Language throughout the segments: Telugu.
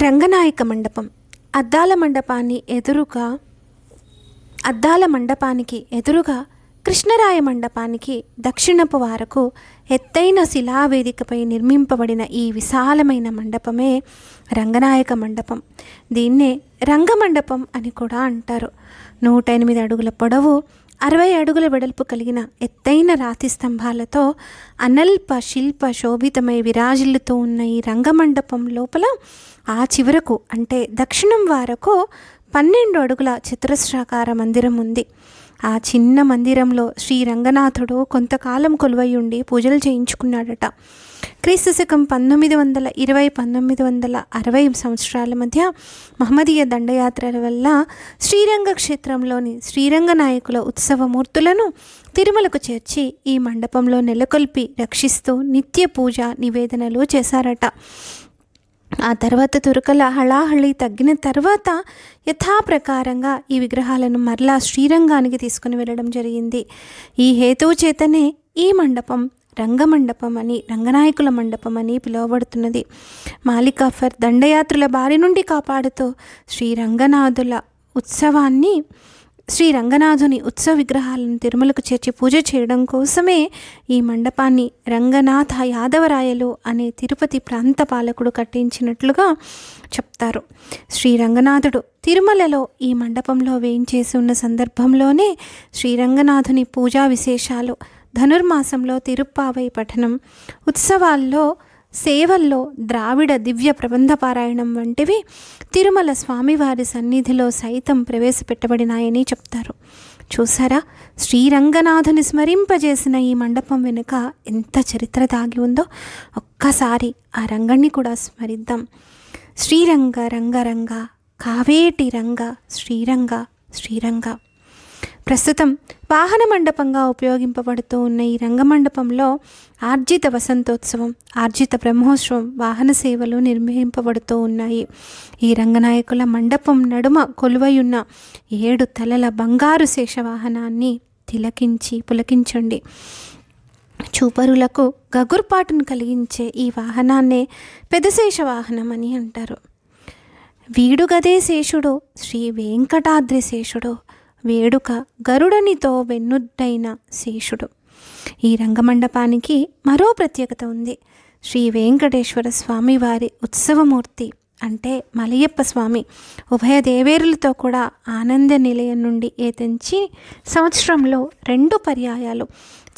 రంగనాయక మండపం. అద్దాల మండపానికి ఎదురుగా కృష్ణరాయ మండపానికి దక్షిణపు వారకు ఎత్తైన శిలావేదికపై నిర్మింపబడిన ఈ విశాలమైన మండపమే రంగనాయక మండపం. దీన్నే రంగమండపం అని కూడా అంటారు. 108 అడుగుల పొడవు, 60 అడుగుల వెడల్పు కలిగిన ఎత్తైన రాతి స్తంభాలతో అనల్ప శిల్ప శోభితమై విరాజిల్లుతూ ఉన్న ఈ రంగమండపం లోపల ఆ చివరకు అంటే దక్షిణం వరకు 12 అడుగుల చతురస్రాకార మందిరం ఉంది. ఆ చిన్న మందిరంలో శ్రీ రంగనాథుడు కొంతకాలం కొలువై ఉండి పూజలు చేయించుకున్నాడట. క్రీస్తు శకం 1920-1960 సంవత్సరాల మధ్య మహమ్మదీయ దండయాత్రల వల్ల శ్రీరంగ క్షేత్రంలోని శ్రీరంగ నాయకుల ఉత్సవమూర్తులను తిరుమలకు చేర్చి ఈ మండపంలో నెలకొల్పి రక్షిస్తూ నిత్య పూజ నివేదనలు చేశారట. ఆ తర్వాత తురకల హళాహళి తగ్గిన తర్వాత యథాప్రకారంగా ఈ విగ్రహాలను మరలా శ్రీరంగానికి తీసుకుని వెళ్ళడం జరిగింది. ఈ హేతువు చేతనే ఈ మండపం రంగమండపం అని, రంగనాయకుల మండపం అని పిలువబడుతున్నది. మాలికాఫర్ దండయాత్రుల బారి నుండి కాపాడుతూ శ్రీ రంగనాథుని ఉత్సవ విగ్రహాలను తిరుమలకు చేర్చి పూజ చేయడం కోసమే ఈ మండపాన్ని రంగనాథ యాదవరాయలు అనే తిరుపతి ప్రాంత పాలకుడు కట్టించినట్లుగా చెప్తారు. శ్రీ రంగనాథుడు తిరుమలలో ఈ మండపంలో వేయించేసి ఉన్న సందర్భంలోనే శ్రీరంగనాథుని పూజా విశేషాలు, ధనుర్మాసంలో తిరుప్పావై పఠనం, ఉత్సవాల్లో సేవల్లో ద్రావిడ దివ్య ప్రబంధ పారాయణం వంటివి తిరుమల స్వామివారి సన్నిధిలో సైతం ప్రవేశపెట్టబడినాయని చెప్తారు. చూసారా, శ్రీరంగనాథుని స్మరింపజేసిన ఈ మండపం వెనుక ఎంత చరిత్ర దాగి ఉందో. ఒక్కసారి ఆ రంగణ్ణి కూడా స్మరిద్దాం. శ్రీరంగ రంగ రంగ కావేటి రంగ శ్రీరంగ శ్రీరంగ. ప్రస్తుతం వాహన మండపంగా ఉపయోగింపబడుతూ ఉన్న ఈ రంగమండపంలో ఆర్జిత వసంతోత్సవం, ఆర్జిత బ్రహ్మోత్సవం, వాహన సేవలు నిర్వహింపబడుతూ ఉన్నాయి. ఈ రంగనాయకుల మండపం నడుమ కొలువయున్న 7 తలల బంగారు శేషవాహనాన్ని పులకించండి. చూపరులకు గగుర్పాటును కలిగించే ఈ వాహనాన్నే పెదశేష వాహనం అని అంటారు. వీడుగదే శేషుడు శ్రీ వెంకటాద్రి శేషుడు, వేడుక గరుడనితో వెన్నుద్దైన శేషుడు. ఈ రంగమండపానికి మరో ప్రత్యేకత ఉంది. శ్రీ వెంకటేశ్వర స్వామి వారి ఉత్సవమూర్తి అంటే మలయప్ప స్వామి ఉభయ దేవేరులతో కూడా ఆనంద నిలయం నుండి ఏతెంచి సంవత్సరంలో 2 పర్యాయాలు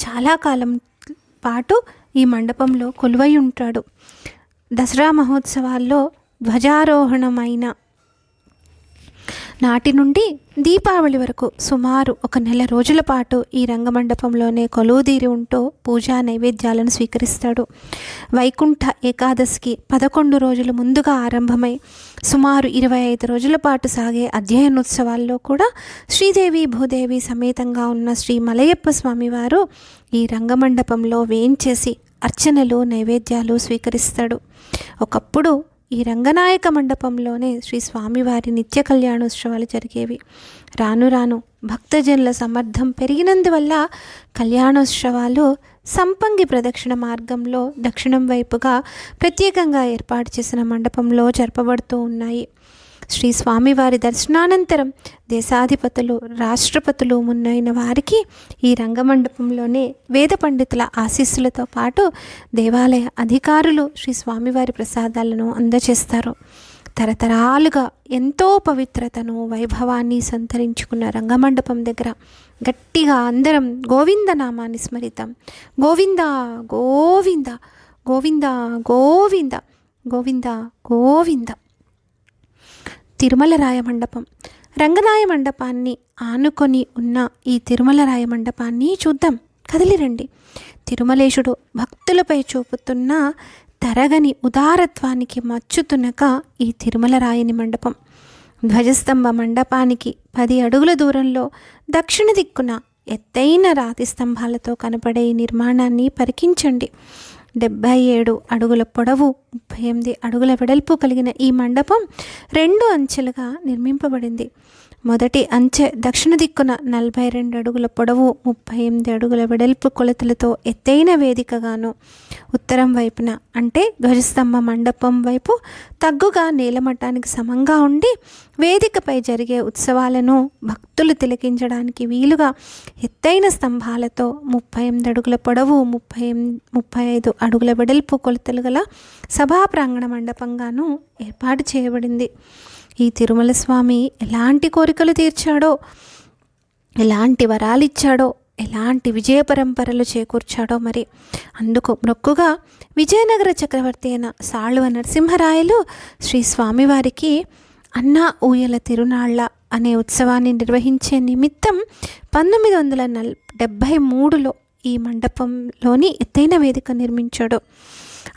చాలా కాలం పాటు ఈ మండపంలో కొలువై ఉంటాడు. దసరా మహోత్సవాల్లో ధ్వజారోహణమైన నాటి నుండి దీపావళి వరకు సుమారు 1 నెల రోజుల పాటు ఈ రంగమండపంలోనే కొలువుదీరి ఉంటూ పూజా నైవేద్యాలను స్వీకరిస్తాడు. వైకుంఠ ఏకాదశికి 11 రోజులు ముందుగా ఆరంభమై సుమారు 25 రోజుల పాటు సాగే అధ్యయనోత్సవాల్లో కూడా శ్రీదేవి భూదేవి సమేతంగా ఉన్న శ్రీ మలయప్ప స్వామివారు ఈ రంగమండపంలో వేయించేసి అర్చనలు నైవేద్యాలు స్వీకరిస్తాడు. ఒకప్పుడు ఈ రంగనాయక మండపంలోనే శ్రీ స్వామివారి నిత్య కళ్యాణోత్సవాలు జరిగేవి. రాను రాను భక్తజనుల సమర్థం పెరిగినందువల్ల కళ్యాణోత్సవాలు సంపంగి ప్రదక్షిణ మార్గంలో దక్షిణం వైపుగా ప్రత్యేకంగా ఏర్పాటు చేసిన మండపంలో జరపబడుతూ ఉన్నాయి. శ్రీ స్వామివారి దర్శనానంతరం దేశాధిపతులు, రాష్ట్రపతులు మున్నైన వారికి ఈ రంగమండపంలోనే వేద పండితుల ఆశీస్సులతో పాటు దేవాలయ అధికారులు శ్రీ స్వామివారి ప్రసాదాలను అందజేస్తారు. తరతరాలుగా ఎంతో పవిత్రతను, వైభవాన్ని సంతరించుకున్న రంగమండపం దగ్గర గట్టిగా అందరం గోవింద నామాన్ని స్మరిద్దాం. గోవింద గోవింద గోవింద గోవింద గోవింద గోవింద. తిరుమల రాయ మండపం. రంగనాయ మండపాన్ని ఆనుకొని ఉన్న ఈ తిరుమల రాయ మండపాన్ని చూద్దాం. కదిలిరండి. తిరుమలేశుడు భక్తులపై చూపుతున్న తరగని ఉదారత్వానికి మచ్చుతునక ఈ తిరుమల రాయని మండపం. ధ్వజస్తంభ మండపానికి 10 అడుగుల దూరంలో దక్షిణ దిక్కున ఎత్తైన రాతి స్తంభాలతో కనపడే ఈ నిర్మాణాన్ని పరికించండి. 77 అడుగుల పొడవు, 38 అడుగుల వెడల్పు కలిగిన ఈ మండపం 2 అంచెలుగా నిర్మింపబడింది. మొదటి అంచె దక్షిణ దిక్కున 42 అడుగుల పొడవు 38 అడుగుల వెడల్పు కొలతలతో ఎత్తైన వేదికగాను, ఉత్తరం వైపున అంటే ధ్వజస్తంభ మండపం వైపు తగ్గుగా నేలమట్టానికి సమంగా ఉండి వేదికపై జరిగే ఉత్సవాలను భక్తులు తిలకించడానికి వీలుగా ఎత్తైన స్తంభాలతో 38 అడుగుల పొడవు 35 అడుగుల వెడల్పు కొలతలు గల సభా ప్రాంగణ మండపంగాను ఏర్పాటు చేయబడింది. ఈ తిరుమల స్వామి ఎలాంటి కోరికలు తీర్చాడో, ఎలాంటి వరాలు ఇచ్చాడో, ఎలాంటి విజయ పరంపరలు చేకూర్చాడో మరి. అందుకు మొక్కుగా విజయనగర చక్రవర్తి అయిన సాళువ నరసింహరాయలు శ్రీ స్వామివారికి అన్నా ఊయల తిరునాళ్ళ అనే ఉత్సవాన్ని నిర్వహించే నిమిత్తం 1973లో ఈ మండపంలోని ఎత్తైన వేదిక నిర్మించాడు.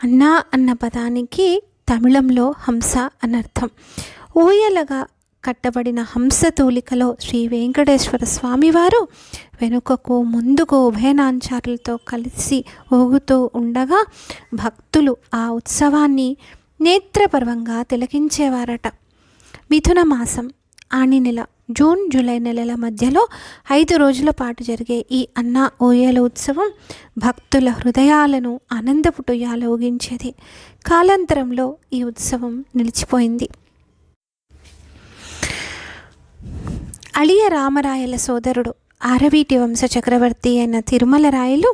అన్నా అన్న పదానికి తమిళంలో హంస అనర్థం. ఊయలగా కట్టబడిన హంస తూలికలో శ్రీ వెంకటేశ్వర స్వామివారు వెనుకకు ముందుకు ఉభయనాంచారులతో కలిసి ఊగుతూ ఉండగా భక్తులు ఆ ఉత్సవాన్ని నేత్రపర్వంగా తిలకించేవారట. మిథున మాసం ఆని నెల జూన్ జూలై నెలల మధ్యలో 5 రోజుల పాటు జరిగే ఈ అన్నా ఊయల ఉత్సవం భక్తుల హృదయాలను ఆనందపుటుయాల ఊగించేది. కాలాంతరంలో ఈ ఉత్సవం నిలిచిపోయింది. అళియ రామరాయల సోదరుడు ఆరవీటి వంశ చక్రవర్తి అయిన తిరుమల రాయలు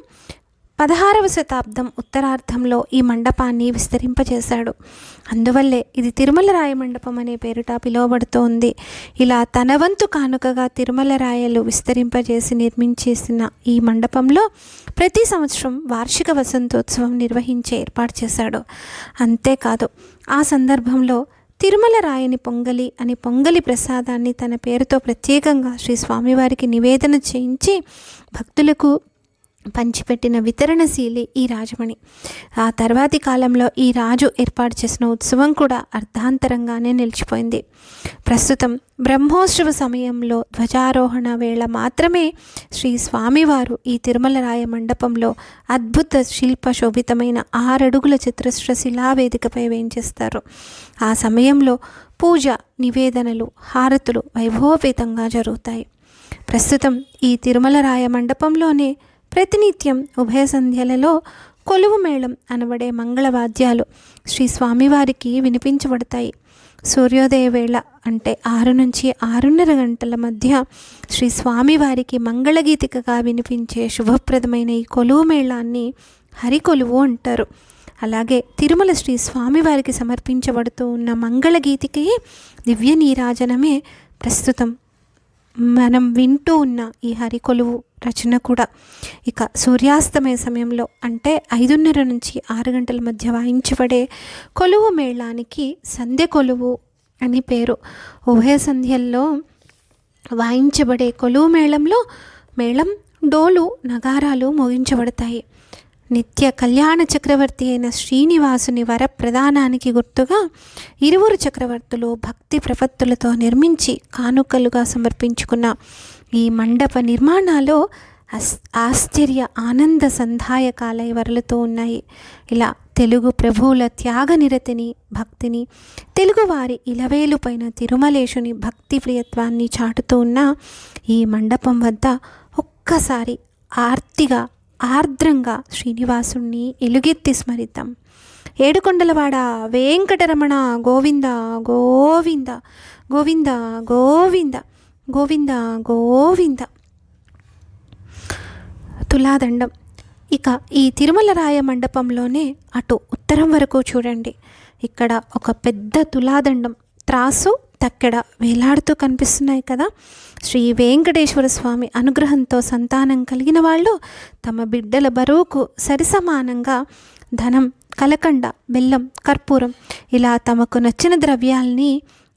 16వ శతాబ్దం ఉత్తరార్ధంలో ఈ మండపాన్ని విస్తరింపచేశాడు. అందువల్లే ఇది తిరుమల రాయ మండపం అనే పేరుట పిలువబడుతోంది. ఇలా తన వంతు కానుకగా తిరుమల రాయలు విస్తరింపజేసి నిర్మించేసిన ఈ మండపంలో ప్రతి సంవత్సరం వార్షిక వసంతోత్సవం నిర్వహించే ఏర్పాటు చేశాడు. అంతేకాదు ఆ సందర్భంలో తిరుమల రాయని పొంగలి అని పొంగలి ప్రసాదాన్ని తన పేరుతో ప్రత్యేకంగా శ్రీ స్వామివారికి నివేదన చేయించి భక్తులకు పంచిపెట్టిన వితరణశీలి ఈ రాజమణి. ఆ తర్వాతి కాలంలో ఈ రాజు ఏర్పాటు చేసిన ఉత్సవం కూడా అర్ధాంతరంగానే నిలిచిపోయింది. ప్రస్తుతం బ్రహ్మోత్సవ సమయంలో ధ్వజారోహణ వేళ మాత్రమే శ్రీ స్వామివారు ఈ తిరుమల రాయ మండపంలో అద్భుత శిల్ప శోభితమైన 6 అడుగుల చతురస్ర శిలావేదికపై వేయించేస్తారు. ఆ సమయంలో పూజ, నివేదనలు, హారతులు వైభవపేతంగా జరుగుతాయి. ప్రస్తుతం ఈ తిరుమల రాయ మండపంలోనే ప్రతినిత్యం ఉభయ సంధ్యలలో కొలువు మేళం అనబడే మంగళవాద్యాలు శ్రీ స్వామివారికి వినిపించబడతాయి. సూర్యోదయ వేళ అంటే 6 నుంచి 6:30 గంటల మధ్య శ్రీ స్వామివారికి మంగళగీతికగా వినిపించే శుభప్రదమైన ఈ కొలువు మేళాన్ని హరికొలువు అంటారు. అలాగే తిరుమల శ్రీ స్వామివారికి సమర్పించబడుతూ ఉన్న మంగళగీతికి దివ్య నీరాజనమే ప్రస్తుతం మనం వింటూ ఉన్న ఈ హరికొలువు రచన కూడా. ఇక సూర్యాస్తమయ సమయంలో అంటే 5:30 నుంచి 6 గంటల మధ్య వాయించబడే కొలువు మేళానికి సంధ్య కొలువు అని పేరు. ఉభయ సంధ్యల్లో వాయించబడే కొలువు మేళంలో మేళం, డోలు, నగారాలు మోగించబడతాయి. నిత్య కళ్యాణ చక్రవర్తి అయిన శ్రీనివాసుని వర ప్రదానానికి గుర్తుగా ఇరువురు చక్రవర్తులు భక్తి ప్రపత్తులతో నిర్మించి కానుకలుగా సమర్పించుకున్న ఈ మండప నిర్మాణాలు ఆశ్చర్య ఆనంద సంధాయకాలై వరలుతూ ఉన్నాయి. ఇలా తెలుగు ప్రభువుల త్యాగనిరతిని, భక్తిని, తెలుగువారి ఇలవేలుపైన తిరుమలేశుని భక్తి ప్రియత్వాన్ని చాటుతూ ఉన్న ఈ మండపం వద్ద ఒక్కసారి ఆర్తిగా ఆర్ద్రంగా శ్రీనివాసుణ్ణి ఎలుగెత్తి స్మరిద్దాం. ఏడుకొండలవాడ వెంకటరమణ గోవింద గోవింద గోవింద గోవింద గోవింద గోవింద. తులాదండం. ఇక ఈ తిరుమల రాయ మండపంలోనే అటు ఉత్తరం వరకు చూడండి. ఇక్కడ ఒక పెద్ద తులాదండం, త్రాసు, తక్కెడ వేలాడుతూ కనిపిస్తున్నాయి కదా. శ్రీ వెంకటేశ్వర స్వామి అనుగ్రహంతో సంతానం కలిగిన వాళ్ళు తమ బిడ్డల బరువుకు సరిసమానంగా ధనం, కలకండ, బెల్లం, కర్పూరం ఇలా తమకు నచ్చిన ద్రవ్యాల్ని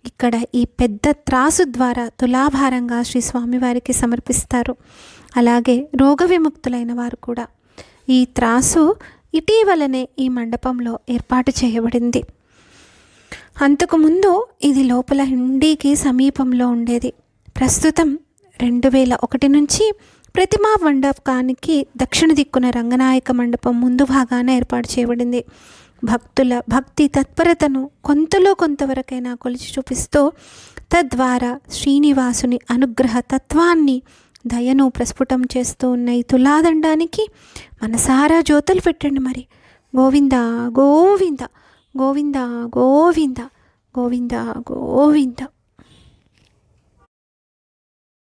ఇక్కడ ఈ పెద్ద త్రాసు ద్వారా తులాభారంగా శ్రీ స్వామివారికి సమర్పిస్తారు. అలాగే రోగ విముక్తులైన వారు కూడా. ఈ త్రాసు ఇటీవలనే ఈ మండపంలో ఏర్పాటు చేయబడింది. అంతకుముందు ఇది లోపల హుండీకి సమీపంలో ఉండేది. ప్రస్తుతం 2001 నుంచి ప్రతిమా మండపానికి దక్షిణ దిక్కున రంగనాయక మండపం ముందు భాగాన ఏర్పాటు చేయబడింది. భక్తుల భక్తి తత్పరతను కొంతలో కొంతవరకైనా కొలిచి చూపిస్తూ తద్వారా శ్రీనివాసుని అనుగ్రహ తత్వాన్ని, దయను ప్రస్ఫుటం చేస్తూ ఉన్న ఈ తులాదండానికి మనసారా జ్యోతులు పెట్టండి. మరి గోవింద గోవింద గోవింద గోవింద గోవింద గోవింద.